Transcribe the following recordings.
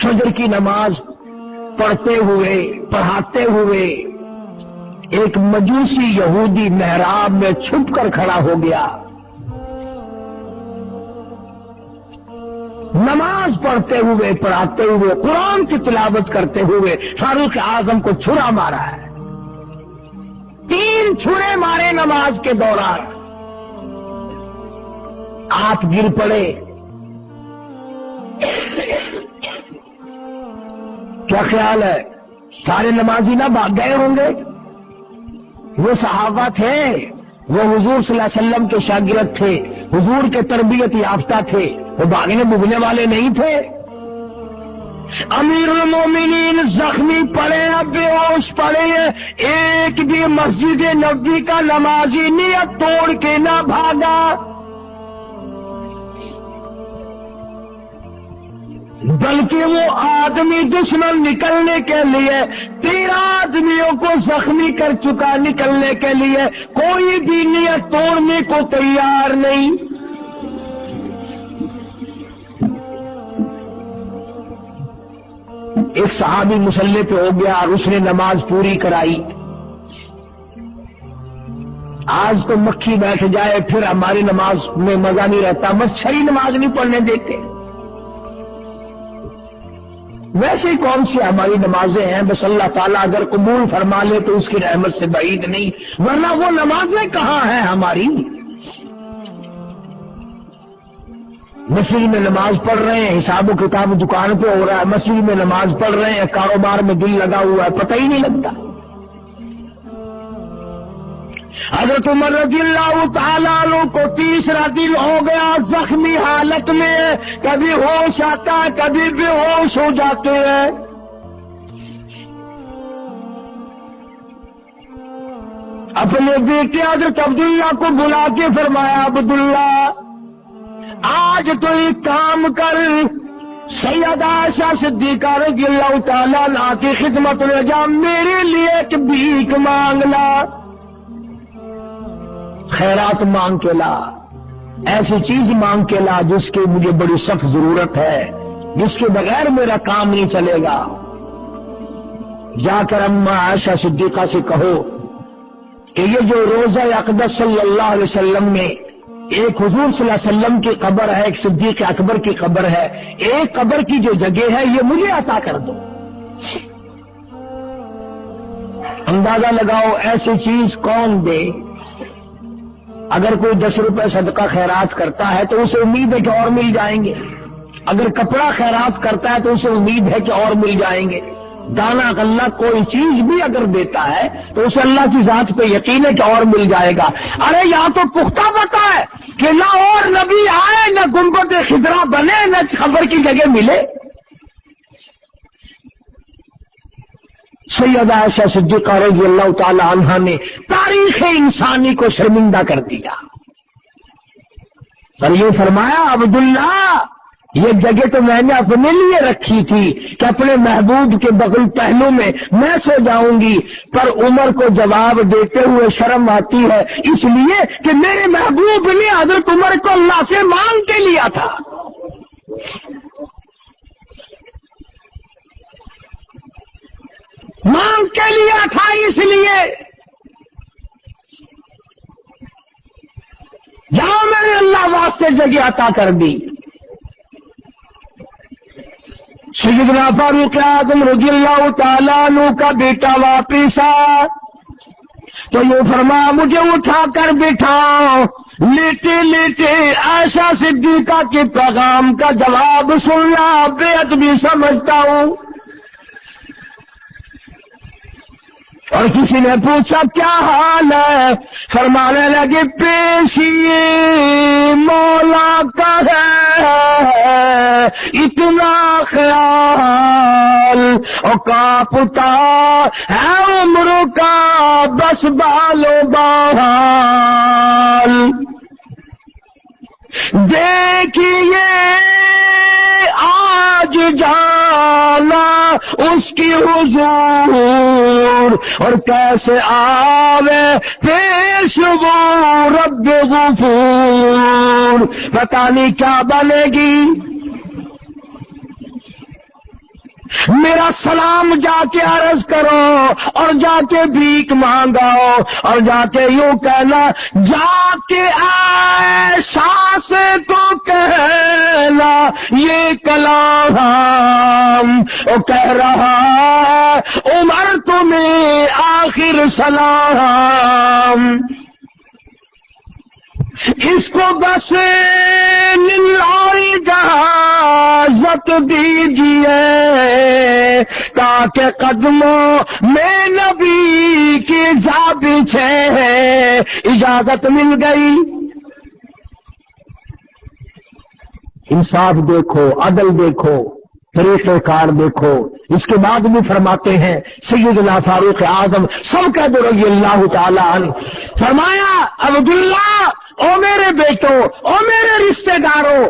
فجر کی نماز پڑھتے ہوئے پڑھاتے ہوئے ایک مجوسی یہودی محراب میں چھپ کر کھڑا ہو گیا. نماز پڑھتے ہوئے پڑھاتے ہوئے قرآن کی تلاوت کرتے ہوئے فاروق اعظم کو چھرا مارا ہے. 3 چھرے مارے نماز کے دوران. آپ گر پڑے. کیا خیال ہے سارے نمازی نہ بھاگ گئے ہوں گے؟ وہ صحابہ تھے، وہ حضور صلی اللہ علیہ وسلم کے شاگرد تھے، حضور کے تربیت یافتہ تھے، وہ بھاگنے بھگنے والے نہیں تھے. امیر المومنین زخمی پڑے ہیں، بے ہوش پڑے ہیں، ایک بھی مسجد نبوی کا نمازی نیت توڑ کے نہ بھاگا. بلکہ وہ آدمی دشمن نکلنے کے لیے 13 آدمیوں کو زخمی کر چکا. نکلنے کے لیے کوئی بھی نیت توڑنے کو تیار نہیں. ایک صحابی مسلح پہ ہو گیا اور اس نے نماز پوری کرائی. آج تو مکھی بیٹھ جائے پھر ہماری نماز میں مزہ نہیں رہتا، مچھری نماز نہیں پڑھنے دیتے. ویسے کون سی ہماری نمازیں ہیں؟ بس اللہ تعالیٰ اگر قبول فرما لے تو اس کی رحمت سے بعید نہیں، ورنہ وہ نمازیں کہاں ہیں ہماری؟ مسجد میں نماز پڑھ رہے ہیں، حساب و کتاب دکان پہ ہو رہا ہے، مسجد میں نماز پڑھ رہے ہیں، کاروبار میں دل لگا ہوا ہے، پتہ ہی نہیں لگتا. حضرت عمر رضی اللہ تعالیٰ عنہ کو تیسرا دن ہو گیا، زخمی حالت میں، کبھی ہوش آتا ہے کبھی بے ہوش ہو جاتے ہیں. اپنے بیٹے حضرت عبداللہ کو بلا کے فرمایا، عبداللہ آج تو ایک کام کر، سیدہ عائشہ صدیقہ رضی اللہ تعالیٰ عنہ کی خدمت میں جا، میرے لیے ایک بھیک مانگ لا، خیرات مانگ کے لا، ایسی چیز مانگ کے لا جس کی مجھے بڑی سخت ضرورت ہے، جس کے بغیر میرا کام نہیں چلے گا. جا کر اما عائشہ صدیقہ سے کہو کہ یہ جو روضہ اقدس صلی اللہ علیہ وسلم میں ایک حضور صلی اللہ علیہ وسلم کی قبر ہے، ایک صدیق اکبر کی قبر ہے، ایک قبر کی جو جگہ ہے یہ مجھے عطا کر دو. اندازہ لگاؤ ایسی چیز کون دے؟ اگر کوئی 10 روپے صدقہ خیرات کرتا ہے تو اسے امید ہے کہ اور مل جائیں گے. اگر کپڑا خیرات کرتا ہے تو اسے امید ہے کہ اور مل جائیں گے. دانا غلہ کوئی چیز بھی اگر دیتا ہے تو اسے اللہ کی ذات پہ یقین ہے کہ اور مل جائے گا. ارے یا تو پختہ پتہ ہے کہ نہ اور نبی آئے، نہ گنبد خضرا بنے، نہ خبر کی جگہ ملے. سیدہ عائشہ صدیقہ رضی اللہ تعالی عنہا نے تاریخ انسانی کو شرمندہ کر دیا اور یہ فرمایا، عبداللہ یہ جگہ تو میں نے اپنے لیے رکھی تھی کہ اپنے محبوب کے بغل پہلو میں میں سو جاؤں گی، پر عمر کو جواب دیتے ہوئے شرم آتی ہے اس لیے کہ میرے محبوب نے حضرت عمر کو اللہ سے مانگ کے لیا تھا. مانگ کے لیا تھا، اس لیے جاؤ میں نے اللہ واسطے جگہ عطا کر دی. سیدنا فاروق اعظم رضی اللہ تعالیٰ عنہ کا بیٹا واپس آ تو یہ فرمایا، مجھے اٹھا کر بٹھاؤ. لیٹے لیٹے عائشہ صدیقہ کے پیغام کا جواب سننا بے ادبی سمجھتا ہوں. اور کسی نے پوچھا کیا حال ہے؟ فرمانے لگے پیشی مولا کا ہے اتنا خیال، اور کانپتا ہے عمر کا بس بالو بحال. دیکھیے آج جانا اس کی حضور، اور کیسے آوے پیش وہ رب غفور، پتہ نہیں کیا بنے گی۔ میرا سلام جا کے عرض کرو، اور جا کے بھیک مانگاؤ، اور جا کے یوں کہنا، جا کے عائشہ سے تو کہنا یہ کلام، وہ کہہ رہا ہے عمر تمہیں آخر سلام، اس کو بس اجازت دیجیے تاکہ قدموں میں نبی کی جا بچھے، اجازت مل گئی۔ انصاف دیکھو، عدل دیکھو، طریقہ کار دیکھو۔ اس کے بعد بھی فرماتے ہیں سیدنا فاروق اعظم سب کا رضی اللہ تعالی عنہ، فرمایا عبداللہ، او میرے بیٹو، او میرے رشتہ داروں،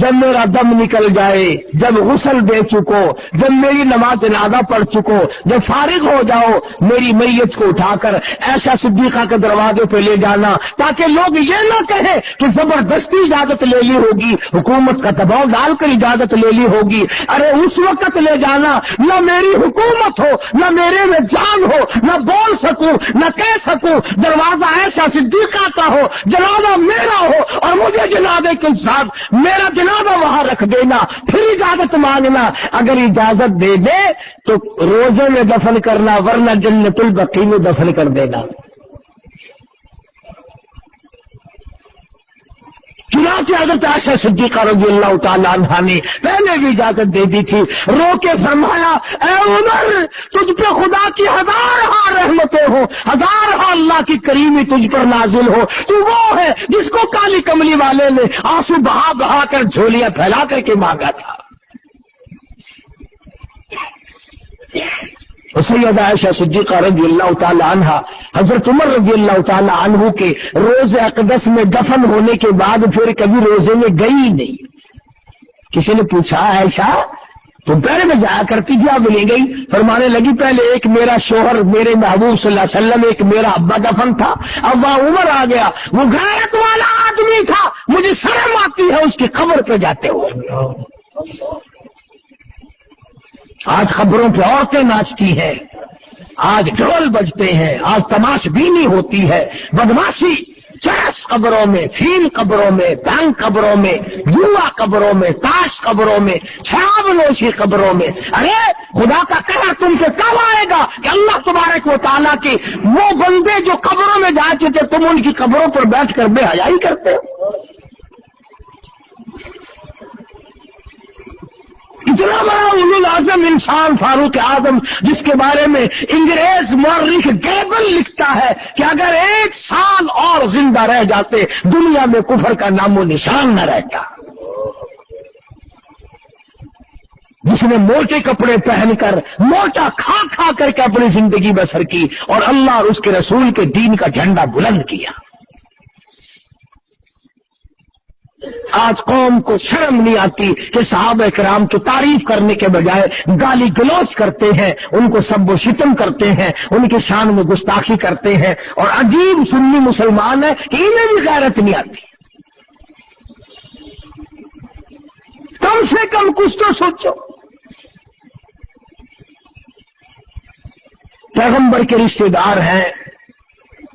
جب میرا دم نکل جائے، جب غسل دے چکو، جب میری نماز جنازہ پڑھ چکو، جب فارغ ہو جاؤ، میری میت کو اٹھا کر عائشہ صدیقہ کے دروازے پہ لے جانا، تاکہ لوگ یہ نہ کہیں کہ زبردستی اجازت لے لی ہوگی، حکومت کا دباؤ ڈال کر اجازت لے لی ہوگی۔ ارے اس وقت لے جانا نہ میری حکومت ہو، نہ میرے میں جان ہو، نہ بول سکوں، نہ کہہ سکوں، دروازہ عائشہ صدیقہ کا ہو، جنازہ میرا ہو، اور مجھے جنازے کے ساتھ میرا جنازہ وہاں رکھ دینا، پھر اجازت مانگنا۔ اگر اجازت دے دے تو روزے میں دفن کرنا، ورنہ جنت البقیع میں دفن کر دینا۔ چنانچہ حضرت عائشہ صدیقہ رضی اللہ تعالی عنہا نے پہلے بھی اجازت دے دی تھی، رو کے فرمایا اے عمر، تجھ پہ خدا کی ہزارہا رحمتیں ہو، ہزارہا اللہ کی کریمی تجھ پر نازل ہو، تو وہ ہے جس کو کالی کملی والے نے آنسو بہا بہا کر جھولیاں پھیلا کر کے مانگا تھا۔ سیدہ عائشہ صدیقہ رضی اللہ تعالی عنہا حضرت عمر رضی اللہ تعالی عنہ کے روزے اقدس میں دفن ہونے کے بعد پھر کبھی روزے میں گئی نہیں۔ کسی نے پوچھا عائشہ تم پہلے میں جایا کرتی تھی، اب لے گئی؟ فرمانے لگی پہلے ایک میرا شوہر میرے محبوب صلی اللہ علیہ وسلم، ایک میرا ابا دفن تھا، اب وہاں عمر آ گیا، وہ غیرت والا آدمی تھا، مجھے شرم آتی ہے اس کی قبر پہ جاتے ہوئے۔ آج خبروں پہ عورتیں ناچتی ہیں، آج ڈھول بجتے ہیں، آج تماش بینی ہوتی ہے، بدماشی، چرس قبروں میں، فیل قبروں میں، بینک قبروں میں، جوا قبروں میں، تاش قبروں میں، شراب نوشی قبروں میں۔ ارے خدا کا قہر تم سے کب آئے گا کہ اللہ تبارک و تعالیٰ کے وہ بندے جو قبروں میں جا چکے تم ان کی قبروں پر بیٹھ کر بے حیائی کرتے ہو؟ اتنا بڑا اولو العزم انسان فاروق اعظم، جس کے بارے میں انگریز مورخ گیبل لکھتا ہے کہ اگر 1 سال اور زندہ رہ جاتے دنیا میں کفر کا نام و نشان نہ رہتا، جس نے موٹے کپڑے پہن کر موٹا کھا کھا کر کے اپنی زندگی بسر کی اور اللہ اور اس کے رسول کے دین کا جھنڈا بلند کیا۔ آج قوم کو شرم نہیں آتی کہ صحابہ کرام کی تعریف کرنے کے بجائے گالی گلوچ کرتے ہیں، ان کو سب و شتم کرتے ہیں، ان کی شان میں گستاخی کرتے ہیں، اور عجیب سنی مسلمان ہے کہ انہیں بھی غیرت نہیں آتی۔ کم سے کم کچھ تو سوچو۔ پیغمبر کے رشتے دار ہیں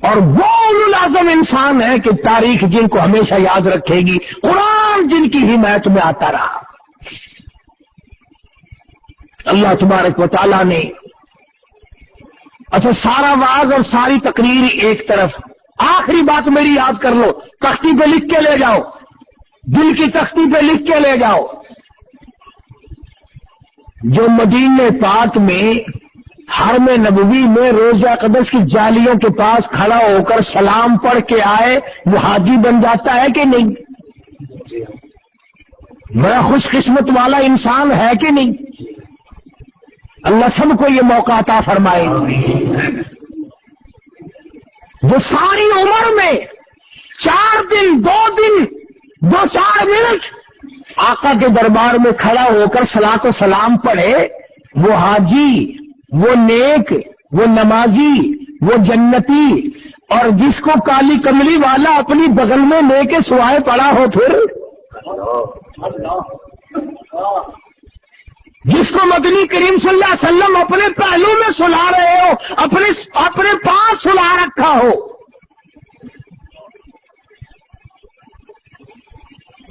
اور وہ اولو العزم انسان ہے کہ تاریخ جن کو ہمیشہ یاد رکھے گی، قرآن جن کی حمایت میں آتا رہا۔ اللہ تبارک و تعالیٰ نے اچھا سارا واعظ اور ساری تقریر ایک طرف، آخری بات میری یاد کر لو، تختی پہ لکھ کے لے جاؤ، دل کی تختی پہ لکھ کے لے جاؤ۔ جو مدینے پاک میں حرم نبوی میں روضہ اقدس کی جالیوں کے پاس کھڑا ہو کر سلام پڑھ کے آئے، وہ حاجی بن جاتا ہے کہ نہیں؟ بڑا خوش قسمت والا انسان ہے کہ نہیں؟ اللہ سب کو یہ موقع عطا فرمائے۔ وہ ساری عمر میں 4 دن 2 دن 2-4 منٹ آقا کے دربار میں کھڑا ہو کر صلاۃ و سلام پڑھے، وہ حاجی، وہ نیک، وہ نمازی، وہ جنتی، اور جس کو کالی کملی والا اپنی بغل میں لے کے سوائے پڑا ہو، پھر جس کو مدنی کریم صلی اللہ علیہ وسلم اپنے پہلو میں سلا رہے ہو، اپنے پاس سلا رکھا ہو،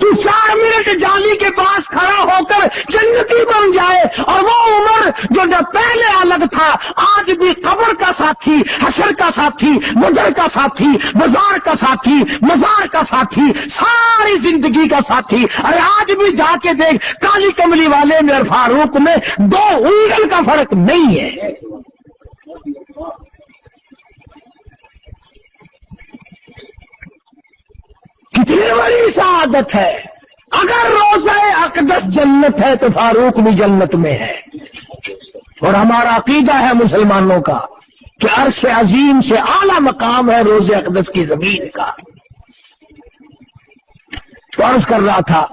تو 4 منٹ جالی کے پاس کھڑا ہو کر جنتی بن جائے، اور وہ عمر جو پہلے الگ تھا آج بھی قبر کا ساتھی، حشر کا ساتھی، مدر کا ساتھی، بازار کا ساتھی، مزار کا ساتھی، ساری زندگی کا ساتھی۔ ارے آج بھی جا کے دیکھ، کالی کملی والے میں اور فاروق میں 2 انگل کا فرق نہیں ہے۔ کتنی بڑی سعادت ہے۔ اگر روزہ اقدس جنت ہے تو فاروق بھی جنت میں ہے، اور ہمارا عقیدہ ہے مسلمانوں کا کہ عرش عظیم سے اعلی مقام ہے روزہ اقدس کی زمین کا۔ تو عرض کر رہا تھا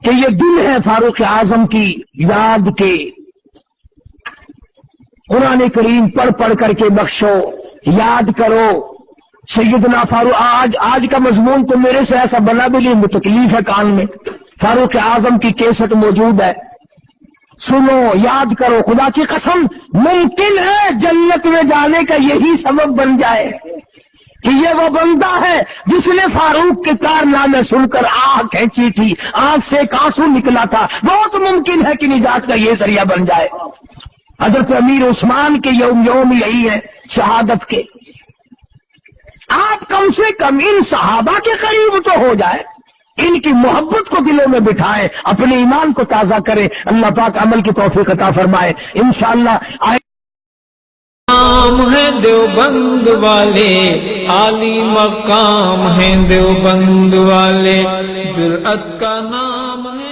کہ یہ دن ہے فاروق اعظم کی یاد کے، قرآن کریم پڑھ کر کے بخشو، یاد کرو سیدنا فاروق۔ آج کا مضمون تو میرے سے ایسا بنا بھی نہیں، تکلیف ہے کان میں۔ فاروق اعظم کی کیسٹ موجود ہے، سنو، یاد کرو۔ خدا کی قسم ممکن ہے جنت میں جانے کا یہی سبب بن جائے کہ یہ وہ بندہ ہے جس نے فاروق کے کارنامے سن کر آنکھ کھینچی تھی، آنکھ سے ایک آنسو نکلا تھا۔ بہت ممکن ہے کہ نجات کا یہ ذریعہ بن جائے۔ حضرت امیر عثمان کے یوم یہی ہے شہادت کے۔ آپ کم سے کم ان صحابہ کے قریب تو ہو جائے، ان کی محبت کو دلوں میں بٹھائے، اپنے ایمان کو تازہ کرے۔ اللہ پاک عمل کی توفیق عطا فرمائے انشاءاللہ۔ نام ہے دیوبند والے، عالی مقام ہے دیوبند والے، جرأت کا نام ہے